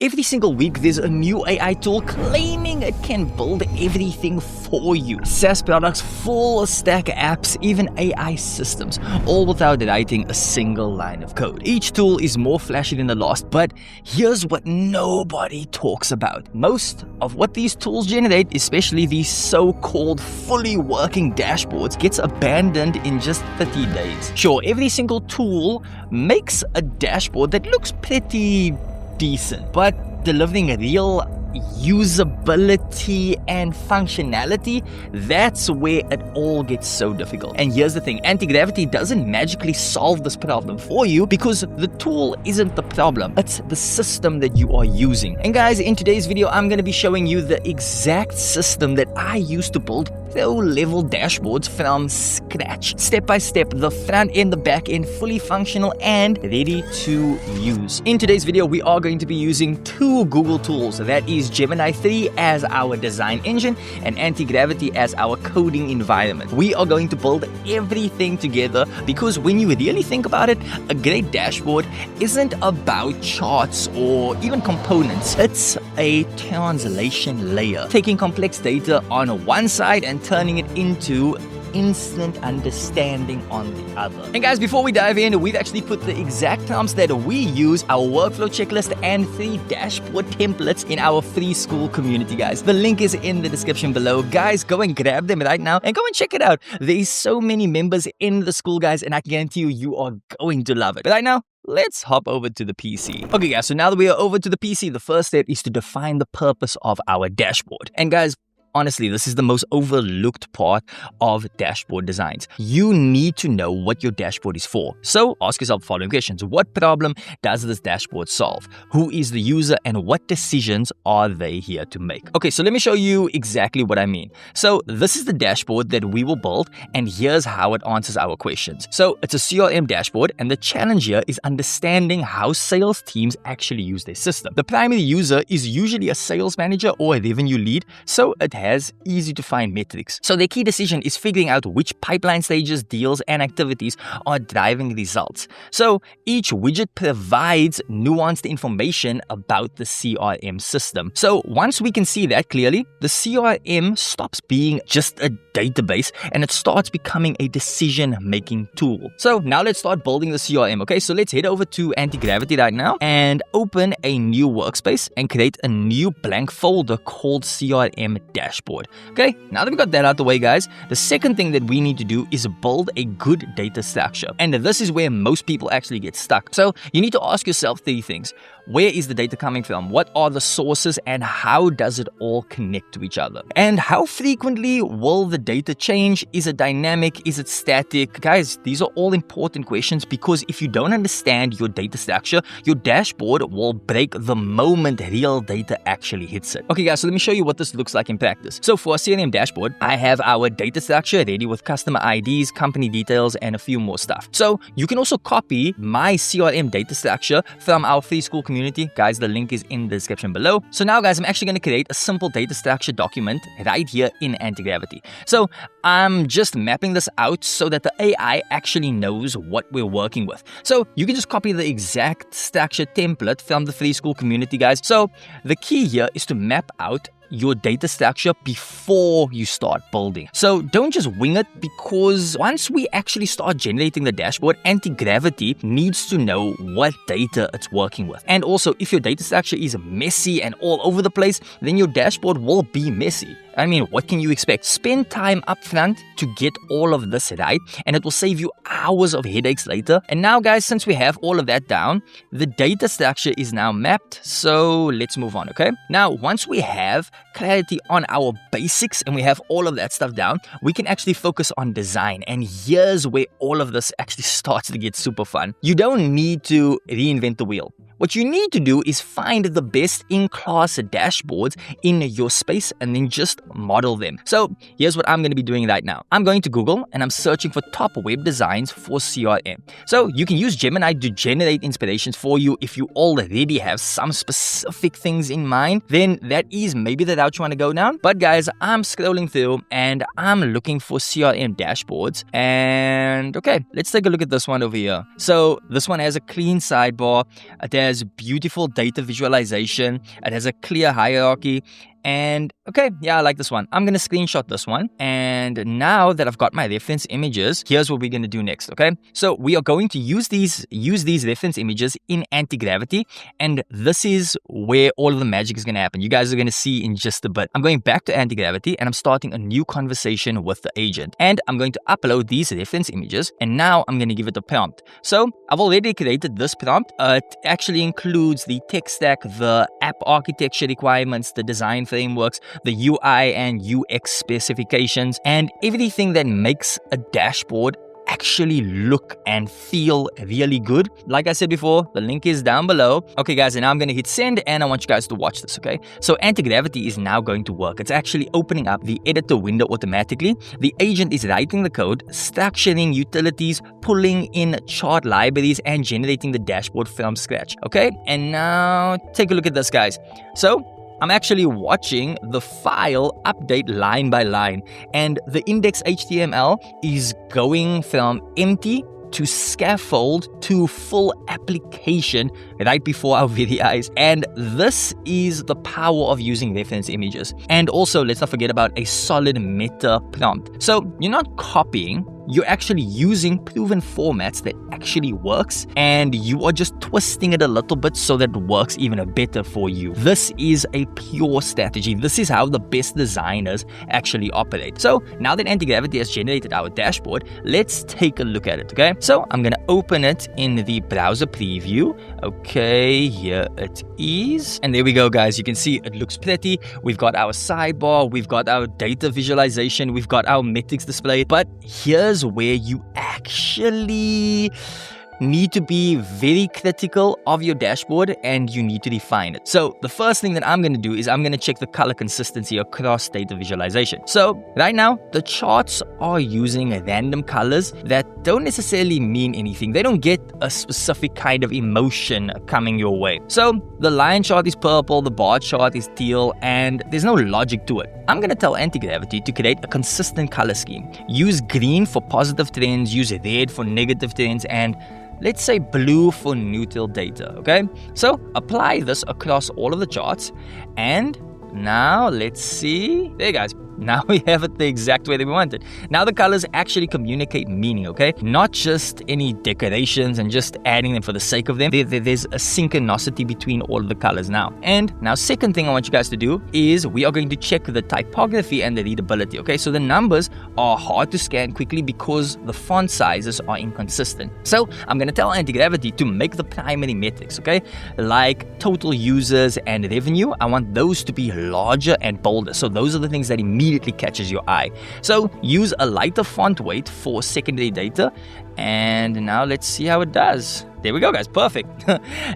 Every single week, there's a new AI tool claiming it can build everything for you. SaaS products, full stack apps, even AI systems, all without writing a single line of code. Each tool is more flashy than the last, but here's what nobody talks about. Most of what these tools generate, especially these so-called fully working dashboards, gets abandoned in just 30 days. Sure, every single tool makes a dashboard that looks pretty decent, but delivering real usability and functionality, that's where it all gets so difficult. And here's the thing, Antigravity doesn't magically solve this problem for you because the tool isn't the problem, it's the system that you are using. And guys, in today's video, I'm going to be showing you the exact system that I use to build pro-level dashboards from scratch. Step by step, the front end, the back end, fully functional and ready to use. In today's video, we are going to be using two Google tools. That is Gemini 3 as our design engine and Antigravity as our coding environment. We are going to build everything together because when you really think about it, a great dashboard isn't about charts or even components. It's a translation layer, taking complex data on one side and turning it into instant understanding on the other. And guys, before we dive in, we've actually put the exact prompts that we use, our workflow checklist, and 3 dashboard templates in our free school community, guys. The link is in the description below. Guys, go and grab them right now and go and check it out. There's so many members in the school, guys, and I guarantee you are going to love it. But right now, let's hop over to the PC. Okay, guys, so now that we are over to the PC, the first step is to define the purpose of our dashboard. And guys, honestly, this is the most overlooked part of dashboard designs. You need to know what your dashboard is for. So ask yourself the following questions. What problem does this dashboard solve? Who is the user and what decisions are they here to make? Okay, so let me show you exactly what I mean. So this is the dashboard that we will build, and here's how it answers our questions. So it's a CRM dashboard, and the challenge here is understanding how sales teams actually use their system. The primary user is usually a sales manager or a revenue lead, so it has easy to find metrics. So their key decision is figuring out which pipeline stages, deals, and activities are driving results. So each widget provides nuanced information about the CRM system. So once we can see that clearly, the CRM stops being just a database and it starts becoming a decision-making tool. So now let's start building the CRM. Okay, so let's head over to Antigravity right now and open a new workspace and create a new blank folder called CRM dashboard. Okay, now that we got that out the way, guys, the second thing that we need to do is build a good data structure. And this is where most people actually get stuck. So you need to ask yourself 3 things. Where is the data coming from? What are the sources and how does it all connect to each other? And how frequently will the data change? Is it dynamic? Is it static? Guys, these are all important questions because if you don't understand your data structure, your dashboard will break the moment real data actually hits it. Okay, guys, so let me show you what this looks like in practice. So for a CRM dashboard, I have our data structure ready with customer IDs, company details, and a few more stuff. So you can also copy my CRM data structure from our free school community. Guys, the link is in the description below. So now, guys, I'm actually going to create a simple data structure document right here in Antigravity. So I'm just mapping this out so that the AI actually knows what we're working with. So you can just copy the exact structure template from the free school community, guys. So the key here is to map out your data structure before you start building. So don't just wing it, because once we actually start generating the dashboard, Antigravity needs to know what data it's working with. And also, if your data structure is messy and all over the place, then your dashboard will be messy. I mean, what can you expect? Spend time up front to get all of this right, and it will save you hours of headaches later. And now, guys, since we have all of that down, the data structure is now mapped. So let's move on, okay? Now, once we have clarity on our basics and we have all of that stuff down, we can actually focus on design. And here's where all of this actually starts to get super fun. You don't need to reinvent the wheel. What you need to do is find the best in-class dashboards in your space and then just model them. So here's what I'm going to be doing right now. I'm going to Google and I'm searching for top web designs for CRM. So you can use Gemini to generate inspirations for you. If you already have some specific things in mind, then that is maybe the route you want to go down. But guys, I'm scrolling through and I'm looking for CRM dashboards. And okay, let's take a look at this one over here. So this one has a clean sidebar. It has has beautiful data visualization. It has a clear hierarchy. And okay, yeah, I like this one. I'm going to screenshot this one. And now that I've got my reference images, here's what we're going to do next, okay? So we are going to use these reference images in Antigravity. And this is where all of the magic is going to happen. You guys are going to see in just a bit. I'm going back to Antigravity and I'm starting a new conversation with the agent. And I'm going to upload these reference images. And now I'm going to give it a prompt. So I've already created this prompt. It actually includes the tech stack, the app architecture requirements, the design frameworks, the UI and UX specifications, and everything that makes a dashboard actually look and feel really good. Like I said before, the link is down below. Okay guys, and now I'm going to hit send and I want you guys to watch this, okay? So Antigravity is now going to work. It's actually opening up the editor window automatically. The agent is writing the code, structuring utilities, pulling in chart libraries, and generating the dashboard from scratch, okay? And now take a look at this, guys. So I'm actually watching the file update line by line, and the index HTML is going from empty to scaffold to full application right before our very eyes. And this is the power of using reference images. And also, let's not forget about a solid meta prompt. So you're not copying, you're actually using proven formats that actually works, and you are just twisting it a little bit so that it works even better for you. This is a pure strategy. This is how the best designers actually operate. So now that Antigravity has generated our dashboard, let's take a look at it, okay? So I'm gonna open it in the browser preview. Okay, here it is. And there we go, guys. You can see it looks pretty. We've got our sidebar, we've got our data visualization, we've got our metrics display. But here's where you actually need to be very critical of your dashboard and you need to define it. So the first thing that I'm going to do is I'm going to check the color consistency across data visualization. So right now, the charts are using random colors that don't necessarily mean anything. They don't get a specific kind of emotion coming your way. So the line chart is purple, the bar chart is teal, and there's no logic to it. I'm going to tell Antigravity to create a consistent color scheme. Use green for positive trends, use red for negative trends, and let's say blue for neutral data, okay? So apply this across all of the charts, and now let's see. There, guys. Now we have it the exact way that we want it. Now the colors actually communicate meaning, okay? Not just any decorations and just adding them for the sake of them. There's a synchronicity between all of the colors now. And now second thing I want you guys to do is we are going to check the typography and the readability, okay? So the numbers are hard to scan quickly because the font sizes are inconsistent. So I'm going to tell Antigravity to make the primary metrics, okay? Like total users and revenue, I want those to be larger and bolder. So those are the things that immediately catches your eye. So use a lighter font weight for secondary data. And now let's see how it does. There we go, guys. Perfect.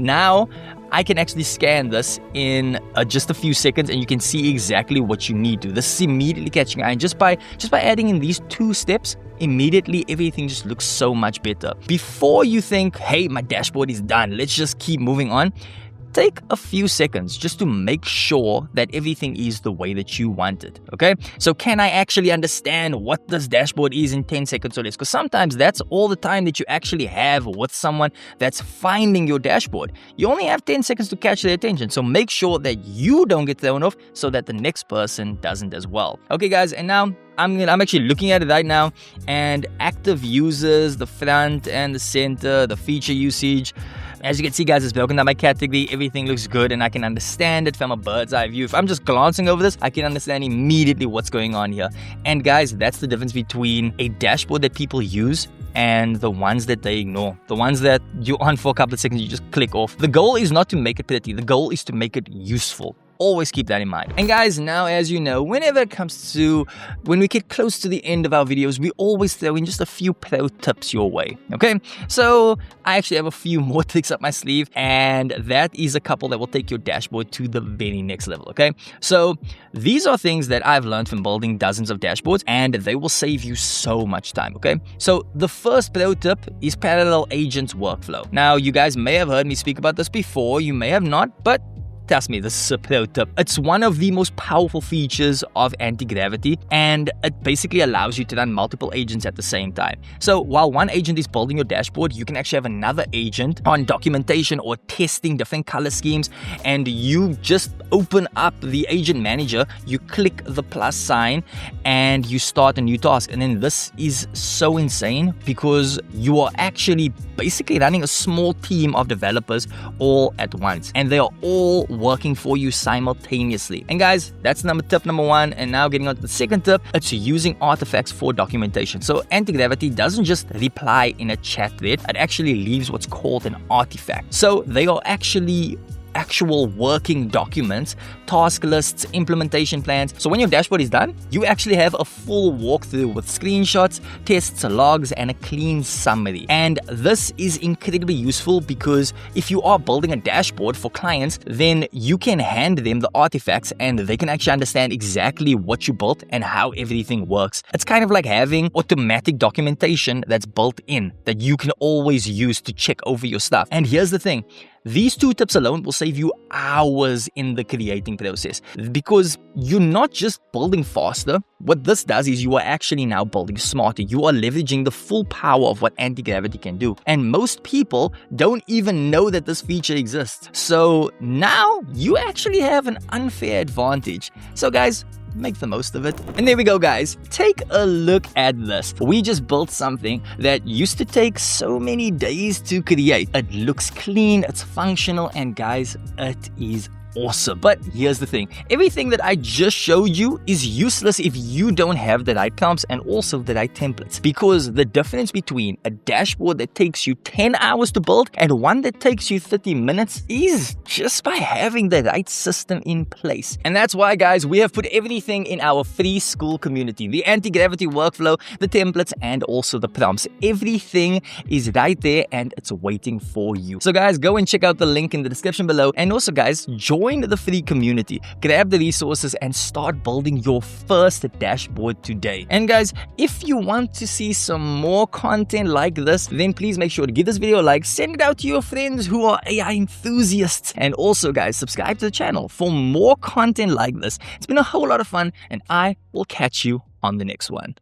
Now I can actually scan this in just a few seconds and you can see exactly what you need to. This is immediately catching your eye. And just by adding in these two steps, immediately everything just looks so much better. Before you think, hey, my dashboard is done, let's just keep moving on, take a few seconds just to make sure that everything is the way that you want it, okay? So can I actually understand what this dashboard is in 10 seconds or less? Because sometimes that's all the time that you actually have with someone that's finding your dashboard. You only have 10 seconds to catch their attention, so make sure that you don't get thrown off so that the next person doesn't as well. Okay, guys, and now I'm actually looking at it right now, and active users, the front and the center, the feature usage. As you can see, guys, it's broken down by category. Everything looks good and I can understand it from a bird's eye view. If I'm just glancing over this, I can understand immediately what's going on here. And guys, that's the difference between a dashboard that people use and the ones that they ignore. The ones that you're on for a couple of seconds, you just click off. The goal is not to make it pretty. The goal is to make it useful. Always keep that in mind. And guys, now as you know, whenever it comes to when we get close to the end of our videos, we always throw in just a few pro tips your way, okay? So I actually have a few more tricks up my sleeve, and that is a couple that will take your dashboard to the very next level, okay? So these are things that I've learned from building dozens of dashboards, and they will save you so much time, okay? So the first pro tip is parallel agents workflow. Now, you guys may have heard me speak about this before, you may have not, but trust me, this is a pro tip. It's one of the most powerful features of Antigravity, and it basically allows you to run multiple agents at the same time. So while one agent is building your dashboard, you can actually have another agent on documentation or testing different color schemes, and you just open up the agent manager, you click the plus sign, and you start a new task. And then this is so insane because you are actually basically running a small team of developers all at once, and they are all working for you simultaneously. And guys, that's tip number one. And now getting on to the second tip, it's using artifacts for documentation. So Antigravity doesn't just reply in a chat thread, it actually leaves what's called an artifact. So they are actual working documents, task lists, implementation plans. So when your dashboard is done, you actually have a full walkthrough with screenshots, tests, logs, and a clean summary. And this is incredibly useful because if you are building a dashboard for clients, then you can hand them the artifacts and they can actually understand exactly what you built and how everything works. It's kind of like having automatic documentation that's built in that you can always use to check over your stuff. And here's the thing. These 2 tips alone will save you hours in the creating process because you're not just building faster. What this does is you are actually now building smarter. You are leveraging the full power of what Antigravity can do. And most people don't even know that this feature exists. So now you actually have an unfair advantage. So guys, make the most of it. And there we go, guys. Take a look at this. We just built something that used to take so many days to create. It looks clean, it's functional, and guys, it is awesome. But here's the thing. Everything that I just showed you is useless if you don't have the right prompts and also the right templates, because the difference between a dashboard that takes you 10 hours to build and one that takes you 30 minutes is just by having the right system in place. And that's why, guys, we have put everything in our free school community. The Antigravity workflow, the templates, and also the prompts. Everything is right there and it's waiting for you. So guys, go and check out the link in the description below. And also, guys, join the free community, grab the resources, and start building your first dashboard today. And guys, if you want to see some more content like this, then please make sure to give this video a like, send it out to your friends who are AI enthusiasts, and also, guys, subscribe to the channel for more content like this. It's been a whole lot of fun, and I will catch you on the next one.